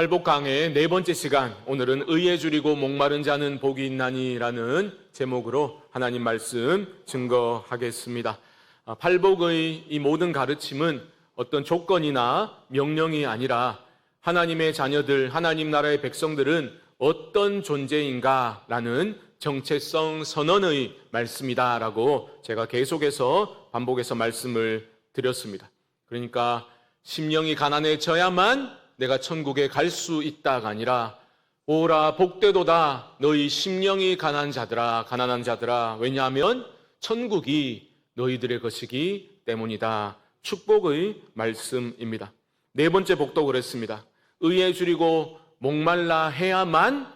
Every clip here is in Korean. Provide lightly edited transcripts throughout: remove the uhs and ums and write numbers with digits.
팔복 강해의 네 번째 시간, 오늘은 의에 줄이고 목마른 자는 복이 있나니라는 제목으로 하나님 말씀 증거하겠습니다. 팔복의 이 모든 가르침은 어떤 조건이나 명령이 아니라 하나님의 자녀들, 하나님 나라의 백성들은 어떤 존재인가라는 정체성 선언의 말씀이다라고 제가 계속해서 반복해서 말씀을 드렸습니다. 그러니까 심령이 가난해져야만 내가 천국에 갈 수 있다가 아니라 오라 복되도다 너희 심령이 가난한 자들아. 왜냐하면 천국이 너희들의 것이기 때문이다. 축복의 말씀입니다. 네 번째 복독을 했습니다. 의에 줄이고 목말라 해야만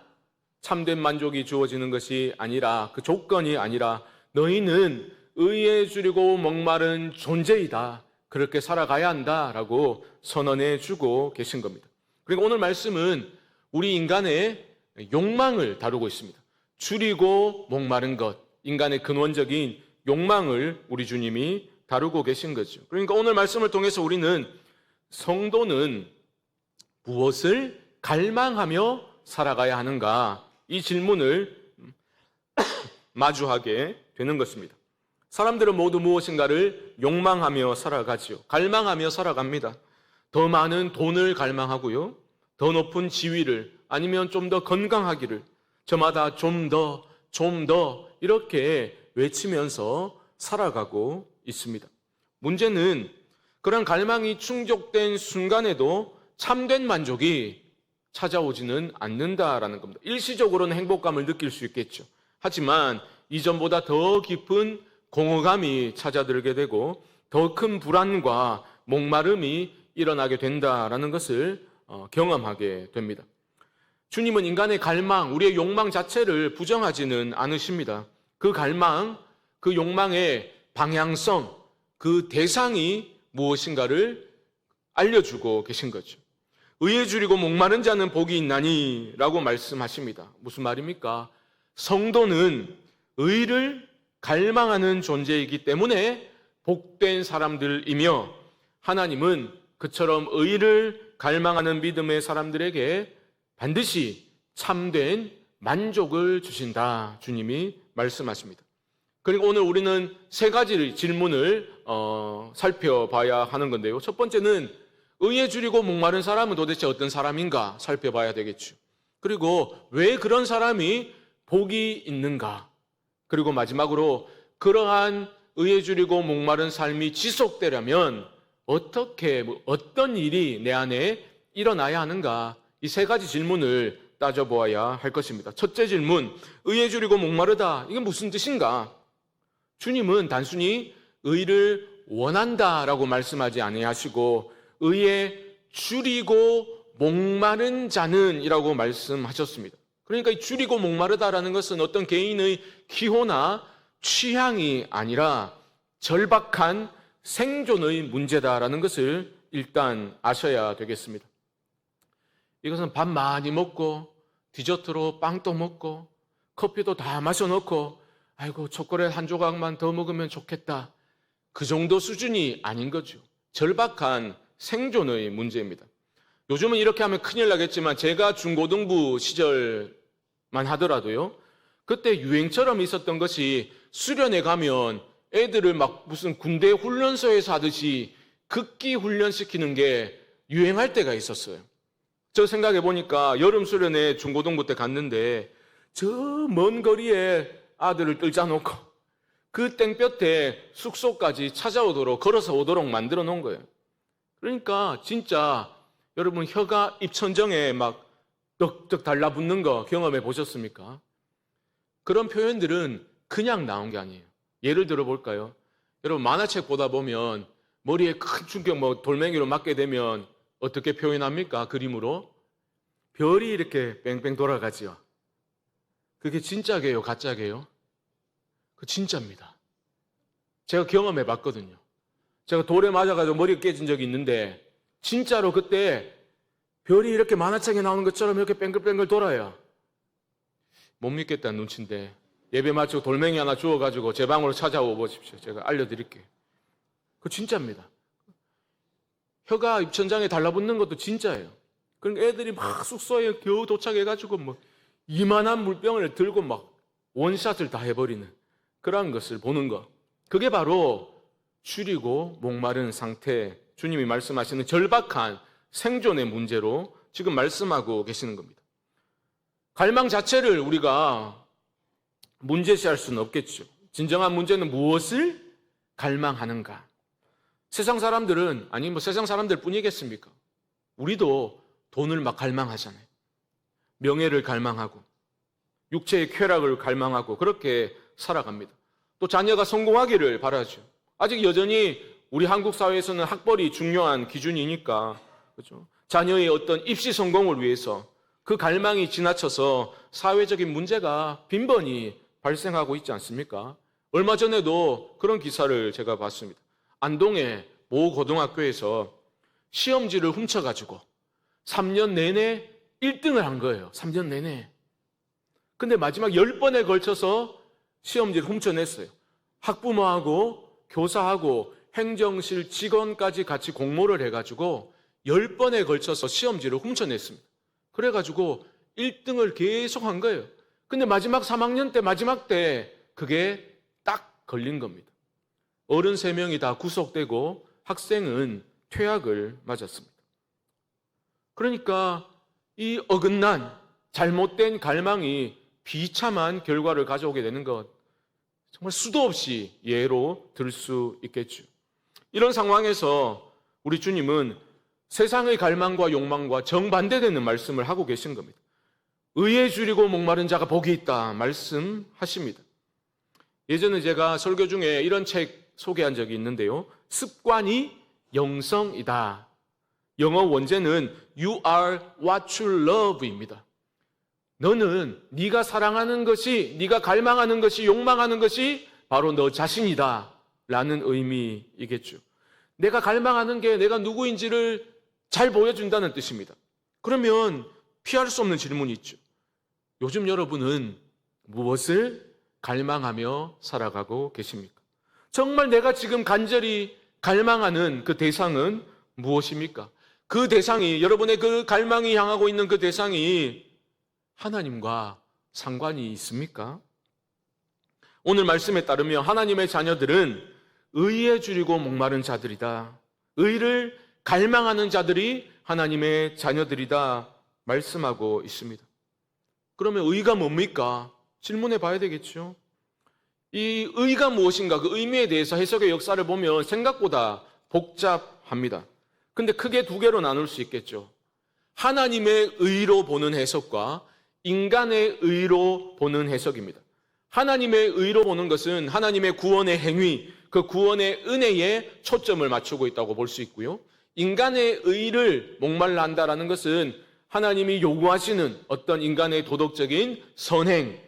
참된 만족이 주어지는 것이 아니라, 그 조건이 아니라 너희는 의에 줄이고 목마른 존재이다. 그렇게 살아가야 한다라고 선언해 주고 계신 겁니다. 그리고 오늘 말씀은 우리 인간의 욕망을 다루고 있습니다. 줄이고 목마른 것, 인간의 근원적인 욕망을 우리 주님이 다루고 계신 거죠. 그러니까 오늘 말씀을 통해서 우리는 성도는 무엇을 갈망하며 살아가야 하는가, 이 질문을 마주하게 되는 것입니다. 사람들은 모두 무엇인가를 욕망하며 살아가지요. 갈망하며 살아갑니다. 더 많은 돈을 갈망하고요. 더 높은 지위를, 아니면 좀 더 건강하기를, 저마다 좀 더 이렇게 외치면서 살아가고 있습니다. 문제는 그런 갈망이 충족된 순간에도 참된 만족이 찾아오지는 않는다라는 겁니다. 일시적으로는 행복감을 느낄 수 있겠죠. 하지만 이전보다 더 깊은 공허감이 찾아들게 되고 더 큰 불안과 목마름이 일어나게 된다라는 것을 경험하게 됩니다. 주님은 인간의 갈망, 우리의 욕망 자체를 부정하지는 않으십니다. 그 갈망, 그 욕망의 방향성, 그 대상이 무엇인가를 알려주고 계신 거죠. 의에 줄이고 목마른 자는 복이 있나니 라고 말씀하십니다. 무슨 말입니까? 성도는 의를 갈망하는 존재이기 때문에 복된 사람들이며, 하나님은 그처럼 의를 갈망하는 믿음의 사람들에게 반드시 참된 만족을 주신다, 주님이 말씀하십니다. 그리고 오늘 우리는 세 가지 질문을 살펴봐야 하는 건데요. 첫 번째는 의에 줄이고 목마른 사람은 도대체 어떤 사람인가 살펴봐야 되겠죠. 그리고 왜 그런 사람이 복이 있는가, 그리고 마지막으로 그러한 의에 줄이고 목마른 삶이 지속되려면 어떤 일이 내 안에 일어나야 하는가, 이 세 가지 질문을 따져보아야 할 것입니다. 첫째 질문, 의에 줄이고 목마르다, 이게 무슨 뜻인가? 주님은 단순히 의를 원한다라고 말씀하지 아니하시고 의에 줄이고 목마른 자는 이라고 말씀하셨습니다. 그러니까 이 줄이고 목마르다라는 것은 어떤 개인의 기호나 취향이 아니라 절박한 생존의 문제다라는 것을 일단 아셔야 되겠습니다. 이것은 밥 많이 먹고 디저트로 빵도 먹고 커피도 다 마셔놓고 아이고 초콜릿 한 조각만 더 먹으면 좋겠다, 그 정도 수준이 아닌 거죠. 절박한 생존의 문제입니다. 요즘은 이렇게 하면 큰일 나겠지만 제가 중고등부 시절만 하더라도요, 그때 유행처럼 있었던 것이 수련회 가면 애들을 막 무슨 군대 훈련소에서 하듯이 극기 훈련시키는 게 유행할 때가 있었어요. 저 생각해 보니까 여름 수련회 중고등부 때 갔는데 저 먼 거리에 아들을 떨자 놓고 그 땡볕에 숙소까지 찾아오도록, 걸어서 오도록 만들어 놓은 거예요. 그러니까 진짜 여러분 혀가 입천정에 막 떡떡 달라붙는 거 경험해 보셨습니까? 그런 표현들은 그냥 나온 게 아니에요. 예를 들어 볼까요? 여러분 만화책 보다 보면 머리에 큰 충격, 돌멩이로 맞게 되면 어떻게 표현합니까? 그림으로? 별이 이렇게 뺑뺑 돌아가지요. 그게 진짜게요, 가짜게요? 그 진짜입니다. 제가 경험해 봤거든요. 제가 돌에 맞아가지고 머리가 깨진 적이 있는데 진짜로 그때 별이 이렇게 만화책에 나오는 것처럼 이렇게 뺑글뺑글 돌아요. 못 믿겠다는 눈치인데 예배 마치고 돌멩이 하나 주워가지고 제 방으로 찾아오 보십시오. 제가 알려드릴게요. 그거 진짜입니다. 혀가 입천장에 달라붙는 것도 진짜예요. 그러니까 애들이 막 숙소에 겨우 도착해가지고 뭐 이만한 물병을 들고 막 원샷을 다 해버리는 그러한 것을 보는 것. 그게 바로 줄이고 목마른 상태, 주님이 말씀하시는 절박한 생존의 문제로 지금 말씀하고 계시는 겁니다. 갈망 자체를 우리가 문제시할 수는 없겠죠. 진정한 문제는 무엇을 갈망하는가. 세상 사람들은, 아니 뭐 세상 사람들 뿐이겠습니까? 우리도 돈을 막 갈망하잖아요. 명예를 갈망하고 육체의 쾌락을 갈망하고 그렇게 살아갑니다. 또 자녀가 성공하기를 바라죠. 아직 여전히 우리 한국 사회에서는 학벌이 중요한 기준이니까, 그렇죠? 자녀의 어떤 입시 성공을 위해서 그 갈망이 지나쳐서 사회적인 문제가 빈번히 발생하고 있지 않습니까? 얼마 전에도 그런 기사를 제가 봤습니다. 안동의 모 고등학교에서 시험지를 훔쳐가지고 3년 내내 1등을 한 거예요. 3년 내내. 근데 마지막 10번에 걸쳐서 시험지를 훔쳐냈어요. 학부모하고 교사하고 행정실 직원까지 같이 공모를 해가지고 10번에 걸쳐서 시험지를 훔쳐냈습니다. 그래가지고 1등을 계속 한 거예요. 근데 마지막 3학년 때, 마지막 때 그게 딱 걸린 겁니다. 어른 3명이 다 구속되고 학생은 퇴학을 맞았습니다. 그러니까 이 어긋난 잘못된 갈망이 비참한 결과를 가져오게 되는 것, 정말 수도 없이 예로 들 수 있겠죠. 이런 상황에서 우리 주님은 세상의 갈망과 욕망과 정반대되는 말씀을 하고 계신 겁니다. 의에 줄이고 목마른 자가 복이 있다 말씀하십니다. 예전에 제가 설교 중에 이런 책 소개한 적이 있는데요. 습관이 영성이다. 영어 원제는 You are what you love입니다. 너는 네가 사랑하는 것이, 네가 갈망하는 것이, 욕망하는 것이 바로 너 자신이다 라는 의미이겠죠. 내가 갈망하는 게 내가 누구인지를 잘 보여준다는 뜻입니다. 그러면 피할 수 없는 질문이 있죠. 요즘 여러분은 무엇을 갈망하며 살아가고 계십니까? 정말 내가 지금 간절히 갈망하는 그 대상은 무엇입니까? 그 대상이, 여러분의 그 갈망이 향하고 있는 그 대상이 하나님과 상관이 있습니까? 오늘 말씀에 따르면 하나님의 자녀들은 의에 줄이고 목마른 자들이다. 의를 갈망하는 자들이 하나님의 자녀들이다 말씀하고 있습니다. 그러면 의가 뭡니까? 질문해 봐야 되겠죠. 이 의가 무엇인가, 그 의미에 대해서 해석의 역사를 보면 생각보다 복잡합니다. 근데 크게 두 개로 나눌 수 있겠죠. 하나님의 의로 보는 해석과 인간의 의로 보는 해석입니다. 하나님의 의로 보는 것은 하나님의 구원의 행위, 그 구원의 은혜에 초점을 맞추고 있다고 볼 수 있고요. 인간의 의를 목말라 한다라는 것은 하나님이 요구하시는 어떤 인간의 도덕적인 선행,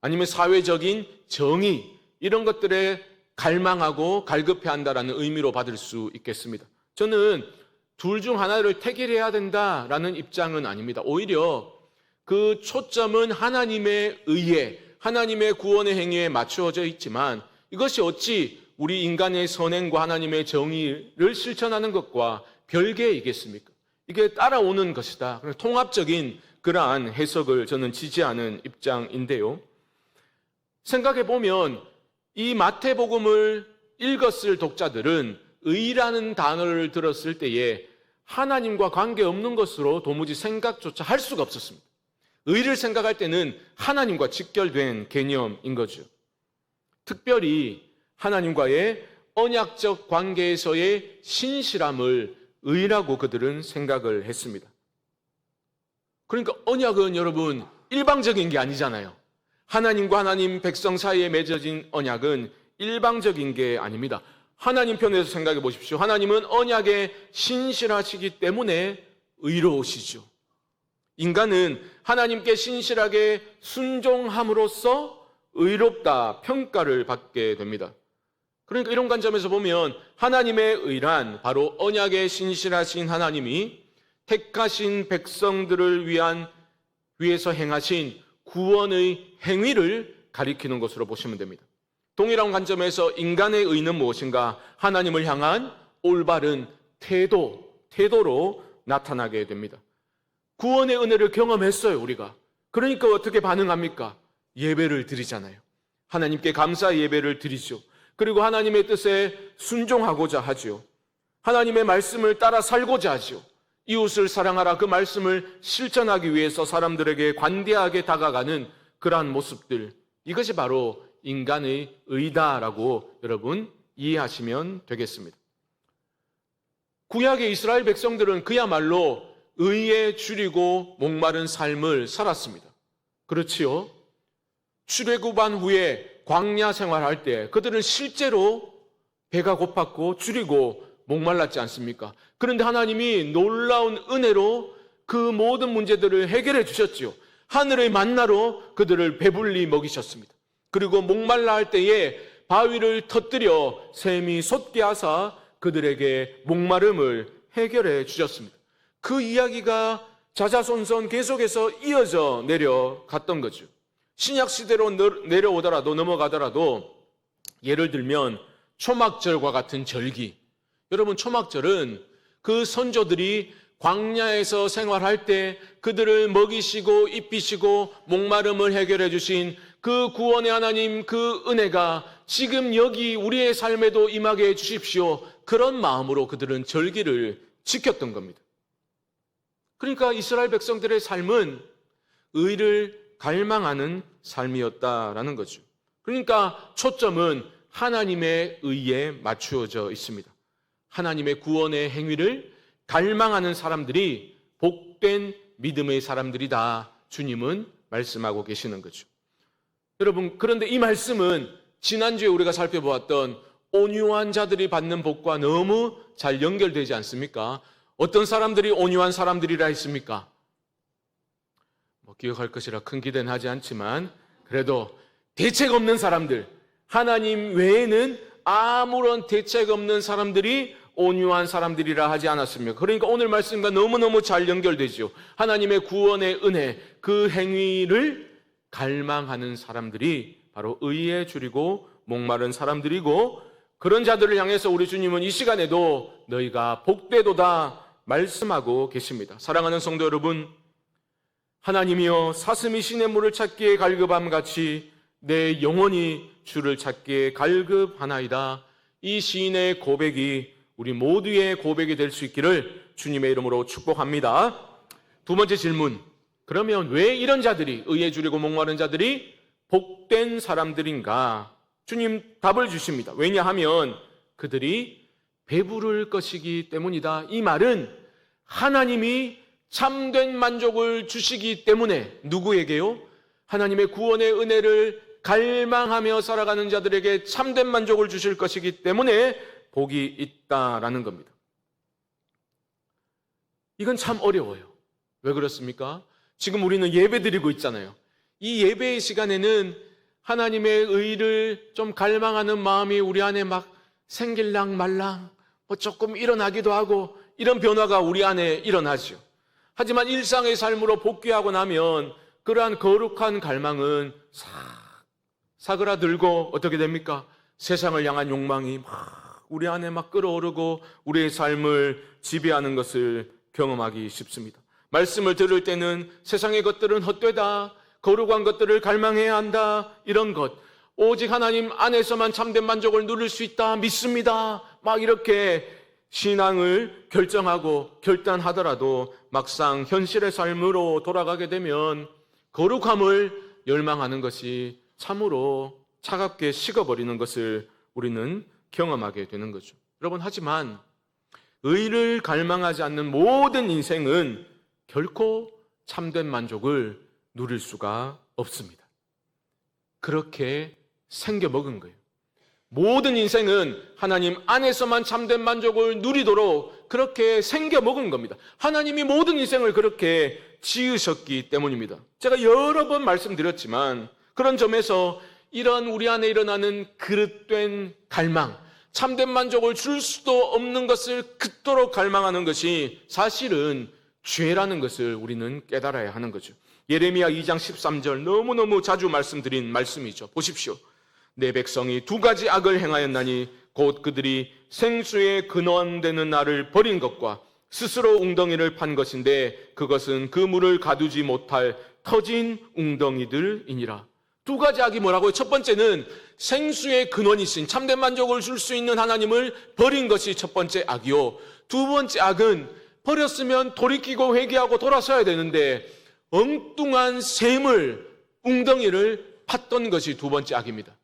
아니면 사회적인 정의, 이런 것들에 갈망하고 갈급해 한다라는 의미로 받을 수 있겠습니다. 저는 둘 중 하나를 택일해야 된다라는 입장은 아닙니다. 오히려 그 초점은 하나님의 의에, 하나님의 구원의 행위에 맞추어져 있지만 이것이 어찌 우리 인간의 선행과 하나님의 정의를 실천하는 것과 별개이겠습니까? 이게 따라오는 것이다. 통합적인 그러한 해석을 저는 지지하는 입장인데요. 생각해 보면 이 마태복음을 읽었을 독자들은 의라는 단어를 들었을 때에 하나님과 관계없는 것으로 도무지 생각조차 할 수가 없었습니다. 의를 생각할 때는 하나님과 직결된 개념인 거죠. 특별히 하나님과의 언약적 관계에서의 신실함을 의라고 그들은 생각을 했습니다. 그러니까 언약은 여러분 일방적인 게 아니잖아요. 하나님과 하나님 백성 사이에 맺어진 언약은 일방적인 게 아닙니다. 하나님 편에서 생각해 보십시오. 하나님은 언약에 신실하시기 때문에 의로우시죠. 인간은 하나님께 신실하게 순종함으로써 의롭다 평가를 받게 됩니다. 그러니까 이런 관점에서 보면 하나님의 의란 바로 언약에 신실하신 하나님이 택하신 백성들을 위해서 행하신 구원의 행위를 가리키는 것으로 보시면 됩니다. 동일한 관점에서 인간의 의는 무엇인가? 하나님을 향한 올바른 태도로 나타나게 됩니다. 구원의 은혜를 경험했어요, 우리가. 그러니까 어떻게 반응합니까? 예배를 드리잖아요. 하나님께 감사 예배를 드리죠. 그리고 하나님의 뜻에 순종하고자 하죠. 하나님의 말씀을 따라 살고자 하죠. 이웃을 사랑하라 그 말씀을 실천하기 위해서 사람들에게 관대하게 다가가는 그러한 모습들, 이것이 바로 인간의 의다라고 여러분 이해하시면 되겠습니다. 구약의 이스라엘 백성들은 그야말로 의에 줄이고 목마른 삶을 살았습니다. 그렇지요? 출애굽한 후에 광야 생활할 때 그들은 실제로 배가 고팠고 줄이고 목말랐지 않습니까? 그런데 하나님이 놀라운 은혜로 그 모든 문제들을 해결해 주셨지요. 하늘의 만나로 그들을 배불리 먹이셨습니다. 그리고 목말라 할 때에 바위를 터뜨려 샘이 솟게 하사 그들에게 목마름을 해결해 주셨습니다. 그 이야기가 자자손손 계속해서 이어져 내려갔던 거죠. 신약 시대로 내려오더라도 넘어가더라도 예를 들면 초막절과 같은 절기, 여러분 초막절은 그 선조들이 광야에서 생활할 때 그들을 먹이시고 입히시고 목마름을 해결해 주신 그 구원의 하나님 그 은혜가 지금 여기 우리의 삶에도 임하게 해 주십시오. 그런 마음으로 그들은 절기를 지켰던 겁니다. 그러니까 이스라엘 백성들의 삶은 의를 갈망하는 삶이었다라는 거죠. 그러니까 초점은 하나님의 의에 맞추어져 있습니다. 하나님의 구원의 행위를 갈망하는 사람들이 복된 믿음의 사람들이다. 주님은 말씀하고 계시는 거죠. 여러분, 그런데 이 말씀은 지난주에 우리가 살펴보았던 온유한 자들이 받는 복과 너무 잘 연결되지 않습니까? 어떤 사람들이 온유한 사람들이라 했습니까? 기억할 것이라 큰 기대는 하지 않지만 그래도 대책 없는 사람들, 하나님 외에는 아무런 대책 없는 사람들이 온유한 사람들이라 하지 않았습니까? 그러니까 오늘 말씀과 너무너무 잘 연결되죠. 하나님의 구원의 은혜, 그 행위를 갈망하는 사람들이 바로 의에 줄이고 목마른 사람들이고, 그런 자들을 향해서 우리 주님은 이 시간에도 너희가 복되도다 말씀하고 계십니다. 사랑하는 성도 여러분, 하나님이여 사슴이 시냇 물을 찾기에 갈급함 같이 내 영혼이 주를 찾기에 갈급하나이다. 이 시인의 고백이 우리 모두의 고백이 될 수 있기를 주님의 이름으로 축복합니다. 두 번째 질문, 그러면 왜 이런 자들이, 의에 줄이고 목마른 자들이 복된 사람들인가? 주님 답을 주십니다. 왜냐하면 그들이 배부를 것이기 때문이다. 이 말은 하나님이 참된 만족을 주시기 때문에, 누구에게요? 하나님의 구원의 은혜를 갈망하며 살아가는 자들에게 참된 만족을 주실 것이기 때문에 복이 있다라는 겁니다. 이건 참 어려워요. 왜 그렇습니까? 지금 우리는 예배 드리고 있잖아요. 이 예배의 시간에는 하나님의 의를 좀 갈망하는 마음이 우리 안에 막 생길랑 말랑 조금 일어나기도 하고, 이런 변화가 우리 안에 일어나죠. 하지만 일상의 삶으로 복귀하고 나면 그러한 거룩한 갈망은 사그라들고 어떻게 됩니까? 세상을 향한 욕망이 막 우리 안에 막 끓어오르고 우리의 삶을 지배하는 것을 경험하기 쉽습니다. 말씀을 들을 때는 세상의 것들은 헛되다, 거룩한 것들을 갈망해야 한다, 이런 것, 오직 하나님 안에서만 참된 만족을 누릴 수 있다, 믿습니다, 막 이렇게 신앙을 결정하고 결단하더라도 막상 현실의 삶으로 돌아가게 되면 거룩함을 열망하는 것이 참으로 차갑게 식어버리는 것을 우리는 경험하게 되는 거죠. 여러분, 하지만 의를 갈망하지 않는 모든 인생은 결코 참된 만족을 누릴 수가 없습니다. 그렇게 생겨먹은 거예요. 모든 인생은 하나님 안에서만 참된 만족을 누리도록 그렇게 생겨먹은 겁니다. 하나님이 모든 인생을 그렇게 지으셨기 때문입니다. 제가 여러 번 말씀드렸지만 그런 점에서 이런 우리 안에 일어나는 그릇된 갈망, 참된 만족을 줄 수도 없는 것을 그토록 갈망하는 것이 사실은 죄라는 것을 우리는 깨달아야 하는 거죠. 예레미야 2장 13절, 너무너무 자주 말씀드린 말씀이죠. 보십시오. 내 백성이 두 가지 악을 행하였나니 곧 그들이 생수의 근원되는 나를 버린 것과 스스로 웅덩이를 판 것인데 그것은 그 물을 가두지 못할 터진 웅덩이들이니라. 두 가지 악이 뭐라고요? 첫 번째는 생수의 근원이신 참된 만족을 줄 수 있는 하나님을 버린 것이 첫 번째 악이요. 두 번째 악은 버렸으면 돌이키고 회개하고 돌아서야 되는데 엉뚱한 샘을, 웅덩이를 팠던 것이 두 번째 악입니다.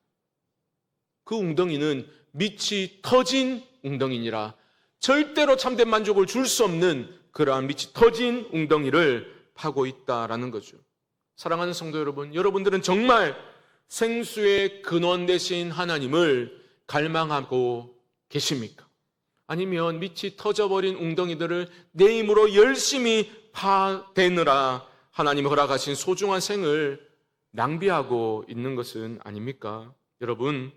그 웅덩이는 밑이 터진 웅덩이니라. 절대로 참된 만족을 줄 수 없는 그러한 밑이 터진 웅덩이를 파고 있다라는 거죠. 사랑하는 성도 여러분, 여러분들은 정말 생수의 근원 되신 하나님을 갈망하고 계십니까? 아니면 밑이 터져버린 웅덩이들을 내 힘으로 열심히 파대느라 하나님이 허락하신 소중한 생을 낭비하고 있는 것은 아닙니까? 여러분,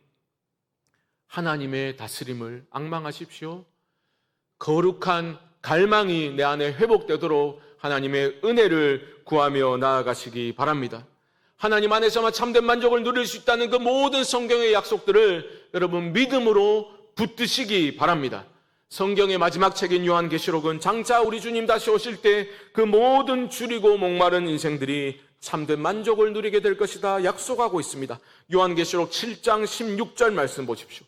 하나님의 다스림을 앙망하십시오. 거룩한 갈망이 내 안에 회복되도록 하나님의 은혜를 구하며 나아가시기 바랍니다. 하나님 안에서만 참된 만족을 누릴 수 있다는 그 모든 성경의 약속들을 여러분 믿음으로 붙드시기 바랍니다. 성경의 마지막 책인 요한계시록은 장차 우리 주님 다시 오실 때 그 모든 줄이고 목마른 인생들이 참된 만족을 누리게 될 것이다 약속하고 있습니다. 요한계시록 7장 16절 말씀 보십시오.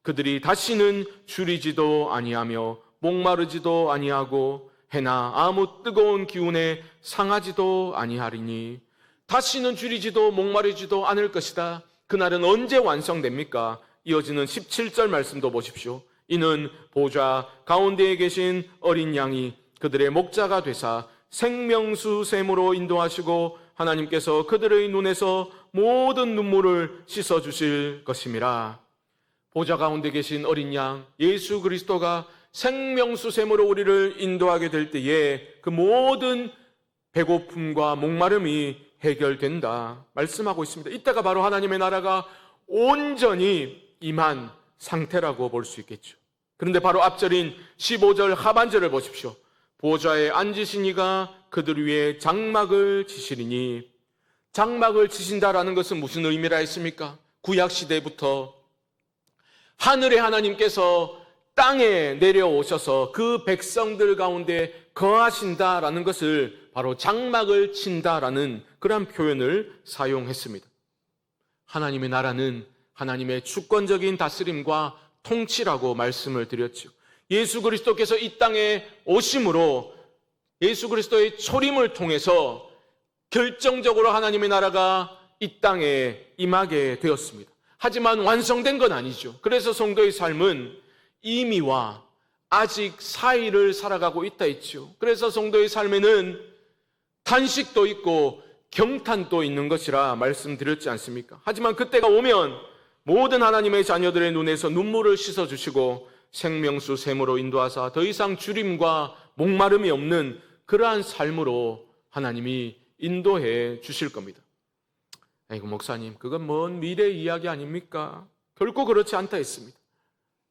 그들이 다시는 줄이지도 아니하며 목마르지도 아니하고 해나 아무 뜨거운 기운에 상하지도 아니하리니. 다시는 줄이지도 목마르지도 않을 것이다. 그날은 언제 완성됩니까? 이어지는 17절 말씀도 보십시오. 이는 보좌 가운데에 계신 어린 양이 그들의 목자가 되사 생명수 샘으로 인도하시고 하나님께서 그들의 눈에서 모든 눈물을 씻어주실 것임이라. 보좌 가운데 계신 어린 양 예수 그리스도가 생명수 샘으로 우리를 인도하게 될 때에 그 모든 배고픔과 목마름이 해결된다 말씀하고 있습니다. 이때가 바로 하나님의 나라가 온전히 임한 상태라고 볼 수 있겠죠. 그런데 바로 앞절인 15절 하반절을 보십시오. 보좌에 앉으신 이가 그들 위에 장막을 치시리니. 장막을 치신다라는 것은 무슨 의미라 했습니까? 구약시대부터 하늘의 하나님께서 땅에 내려오셔서 그 백성들 가운데 거하신다라는 것을 바로 장막을 친다라는 그런 표현을 사용했습니다. 하나님의 나라는 하나님의 주권적인 다스림과 통치라고 말씀을 드렸죠. 예수 그리스도께서 이 땅에 오심으로 예수 그리스도의 초림을 통해서 결정적으로 하나님의 나라가 이 땅에 임하게 되었습니다. 하지만 완성된 건 아니죠. 그래서 성도의 삶은 이미와 아직 사이를 살아가고 있다 했죠. 그래서 성도의 삶에는 탄식도 있고 경탄도 있는 것이라 말씀드렸지 않습니까? 하지만 그때가 오면 모든 하나님의 자녀들의 눈에서 눈물을 씻어주시고 생명수 샘으로 인도하사 더 이상 주림과 목마름이 없는 그러한 삶으로 하나님이 인도해 주실 겁니다. 아이고 목사님, 그건 먼 미래 이야기 아닙니까? 결코 그렇지 않다 했습니다.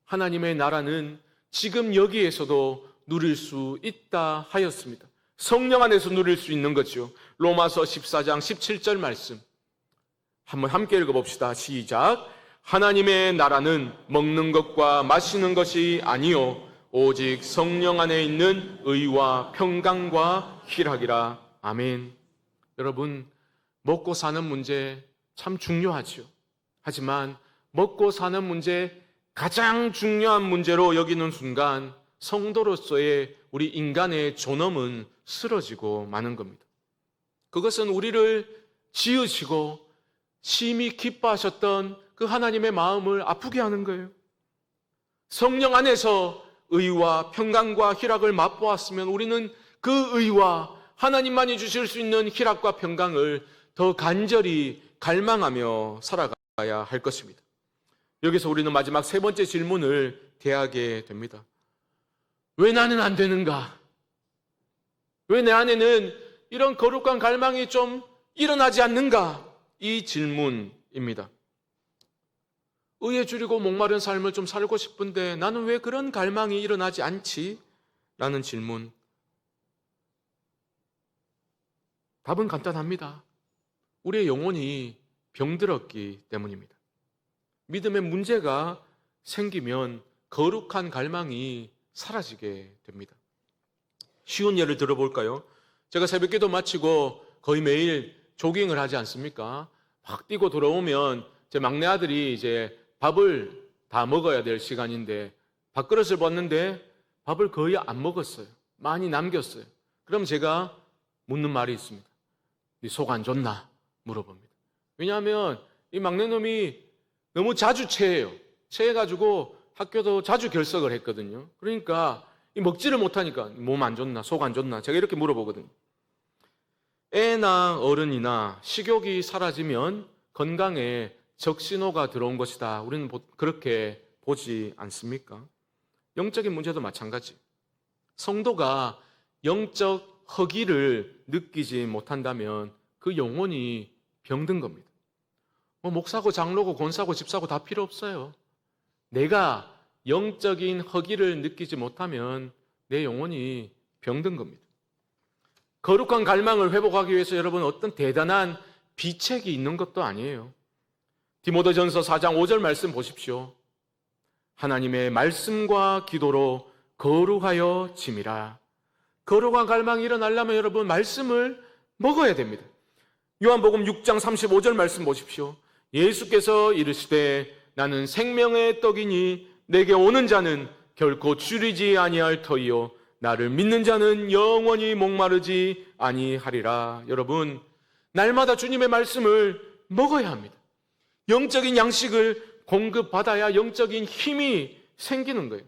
하나님의 나라는 지금 여기에서도 누릴 수 있다 하였습니다. 성령 안에서 누릴 수 있는 거죠. 로마서 14장 17절 말씀 한번 함께 읽어봅시다. 시작. 하나님의 나라는 먹는 것과 마시는 것이 아니요 오직 성령 안에 있는 의와 평강과 희락이라. 아멘. 여러분, 먹고 사는 문제 참 중요하죠. 하지만 먹고 사는 문제 가장 중요한 문제로 여기는 순간 성도로서의 우리 인간의 존엄은 쓰러지고 마는 겁니다. 그것은 우리를 지으시고 심히 기뻐하셨던 그 하나님의 마음을 아프게 하는 거예요. 성령 안에서 의와 평강과 희락을 맛보았으면 우리는 그 의와 하나님만이 주실 수 있는 희락과 평강을 더 간절히 갈망하며 살아가야 할 것입니다. 여기서 우리는 마지막 세 번째 질문을 대하게 됩니다. 왜 나는 안 되는가? 왜 내 안에는 이런 거룩한 갈망이 좀 일어나지 않는가? 이 질문입니다. 의에 줄이고 목마른 삶을 좀 살고 싶은데 나는 왜 그런 갈망이 일어나지 않지? 라는 질문. 답은 간단합니다. 우리의 영혼이 병들었기 때문입니다. 믿음의 문제가 생기면 거룩한 갈망이 사라지게 됩니다. 쉬운 예를 들어볼까요? 제가 새벽기도 마치고 거의 매일 조깅을 하지 않습니까? 막 뛰고 돌아오면 제 막내 아들이 이제 밥을 다 먹어야 될 시간인데 밥그릇을 봤는데 밥을 거의 안 먹었어요. 많이 남겼어요. 그럼 제가 묻는 말이 있습니다. 네 속 안 좋나? 물어봅니다. 왜냐하면 이 막내 놈이 너무 자주 체해요. 체해가지고 학교도 자주 결석을 했거든요. 그러니까 먹지를 못하니까 몸 안 좋나? 속 안 좋나? 제가 이렇게 물어보거든요. 애나 어른이나 식욕이 사라지면 건강에 적신호가 들어온 것이다. 우리는 그렇게 보지 않습니까? 영적인 문제도 마찬가지. 성도가 영적 허기를 느끼지 못한다면 그 영혼이 병든 겁니다. 목사고 장로고 권사고 집사고 다 필요 없어요. 내가 영적인 허기를 느끼지 못하면 내 영혼이 병든 겁니다. 거룩한 갈망을 회복하기 위해서 여러분 어떤 대단한 비책이 있는 것도 아니에요. 디모데전서 4장 5절 말씀 보십시오. 하나님의 말씀과 기도로 거룩하여 짐이라. 거룩한 갈망이 일어나려면 여러분 말씀을 먹어야 됩니다. 요한복음 6장 35절 말씀 보십시오. 예수께서 이르시되 나는 생명의 떡이니 내게 오는 자는 결코 줄이지 아니할 터이요 나를 믿는 자는 영원히 목마르지 아니하리라. 여러분 날마다 주님의 말씀을 먹어야 합니다. 영적인 양식을 공급받아야 영적인 힘이 생기는 거예요.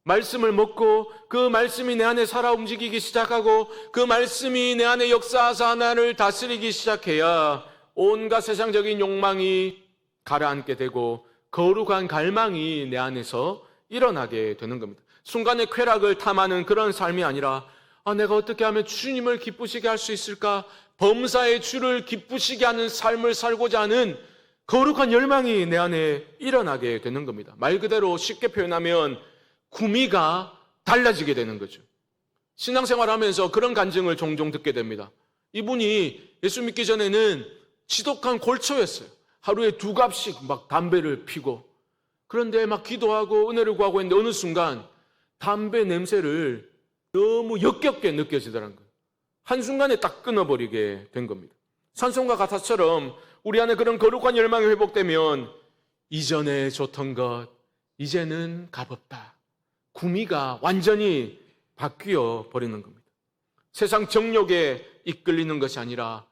말씀을 먹고 그 말씀이 내 안에 살아 움직이기 시작하고 그 말씀이 내 안에 역사하사 나를 다스리기 시작해야 온갖 세상적인 욕망이 가라앉게 되고 거룩한 갈망이 내 안에서 일어나게 되는 겁니다. 순간의 쾌락을 탐하는 그런 삶이 아니라 내가 어떻게 하면 주님을 기쁘시게 할 수 있을까? 범사의 주를 기쁘시게 하는 삶을 살고자 하는 거룩한 열망이 내 안에 일어나게 되는 겁니다. 말 그대로 쉽게 표현하면 구미가 달라지게 되는 거죠. 신앙생활하면서 그런 간증을 종종 듣게 됩니다. 이분이 예수 믿기 전에는 지독한 골초였어요. 하루에 2갑씩 막 담배를 피고 그런데 막 기도하고 은혜를 구하고 했는데 어느 순간 담배 냄새를 너무 역겹게 느껴지더라는 거예요. 한순간에 딱 끊어버리게 된 겁니다. 산송가 가사처럼 우리 안에 그런 거룩한 열망이 회복되면 이전에 좋던 것 이제는 값없다. 구미가 완전히 바뀌어 버리는 겁니다. 세상 정욕에 이끌리는 것이 아니라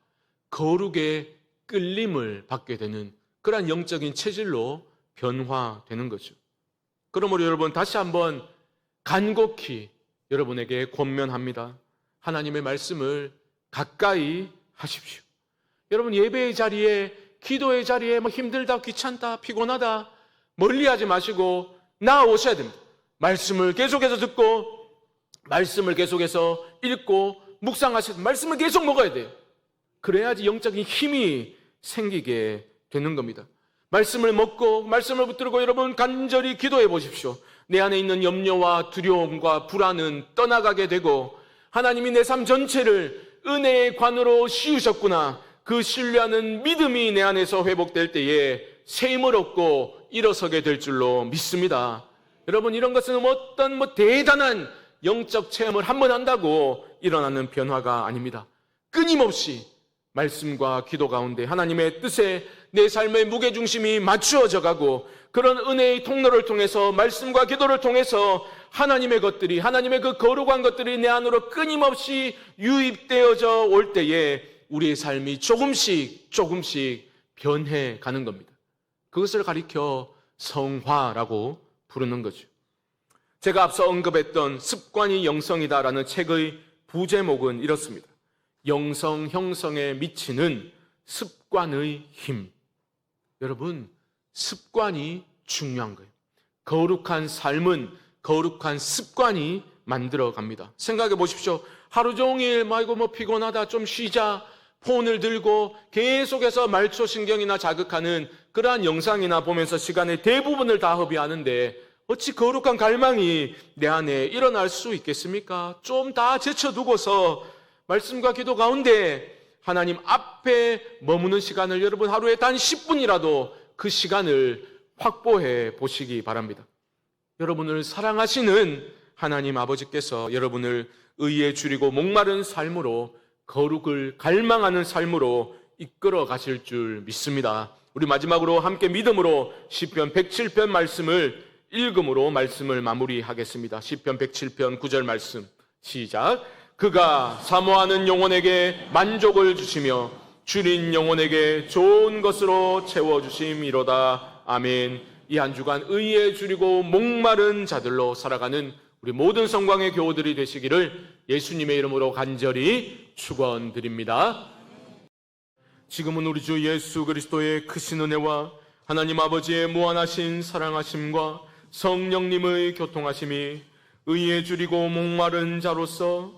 거룩의 끌림을 받게 되는 그러한 영적인 체질로 변화되는 거죠. 그러므로 여러분 다시 한번 간곡히 여러분에게 권면합니다. 하나님의 말씀을 가까이 하십시오. 여러분 예배의 자리에 기도의 자리에 힘들다 귀찮다 피곤하다 멀리하지 마시고 나아오셔야 됩니다. 말씀을 계속해서 듣고 말씀을 계속해서 읽고 묵상하셔야 됩니다. 말씀을 계속 먹어야 돼요. 그래야지 영적인 힘이 생기게 되는 겁니다. 말씀을 먹고 말씀을 붙들고 여러분 간절히 기도해 보십시오. 내 안에 있는 염려와 두려움과 불안은 떠나가게 되고 하나님이 내 삶 전체를 은혜의 관으로 씌우셨구나. 그 신뢰하는 믿음이 내 안에서 회복될 때에 새 힘을 얻고 일어서게 될 줄로 믿습니다. 여러분 이런 것은 어떤 대단한 영적 체험을 한 번 한다고 일어나는 변화가 아닙니다. 끊임없이 말씀과 기도 가운데 하나님의 뜻에 내 삶의 무게중심이 맞추어져 가고 그런 은혜의 통로를 통해서 말씀과 기도를 통해서 하나님의 것들이 하나님의 그 거룩한 것들이 내 안으로 끊임없이 유입되어져 올 때에 우리의 삶이 조금씩 변해 가는 겁니다. 그것을 가리켜 성화라고 부르는 거죠. 제가 앞서 언급했던 습관이 영성이다라는 책의 부제목은 이렇습니다. 영성 형성에 미치는 습관의 힘. 여러분, 습관이 중요한 거예요. 거룩한 삶은 거룩한 습관이 만들어 갑니다. 생각해 보십시오. 하루 종일 피곤하다 좀 쉬자 폰을 들고 계속해서 말초신경이나 자극하는 그러한 영상이나 보면서 시간의 대부분을 다 허비하는데 어찌 거룩한 갈망이 내 안에 일어날 수 있겠습니까? 좀 다 제쳐두고서 말씀과 기도 가운데 하나님 앞에 머무는 시간을 여러분 하루에 단 10분이라도 그 시간을 확보해 보시기 바랍니다. 여러분을 사랑하시는 하나님 아버지께서 여러분을 의에 줄이고 목마른 삶으로 거룩을 갈망하는 삶으로 이끌어 가실 줄 믿습니다. 우리 마지막으로 함께 믿음으로 시편 107편 말씀을 읽음으로 말씀을 마무리하겠습니다. 시편 107편 9절 말씀 시작. 그가 사모하는 영혼에게 만족을 주시며 줄인 영혼에게 좋은 것으로 채워주심이로다. 아멘. 이 한 주간 의에 줄이고 목마른 자들로 살아가는 우리 모든 성광의 교우들이 되시기를 예수님의 이름으로 간절히 축원드립니다. 지금은 우리 주 예수 그리스도의 크신 은혜와 하나님 아버지의 무한하신 사랑하심과 성령님의 교통하심이 의에 줄이고 목마른 자로서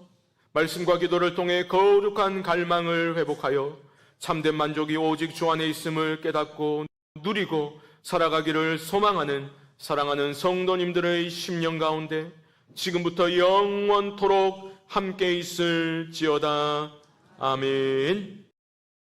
말씀과 기도를 통해 거룩한 갈망을 회복하여 참된 만족이 오직 주 안에 있음을 깨닫고 누리고 살아가기를 소망하는 사랑하는 성도님들의 심령 가운데 지금부터 영원토록 함께 있을지어다. 아멘.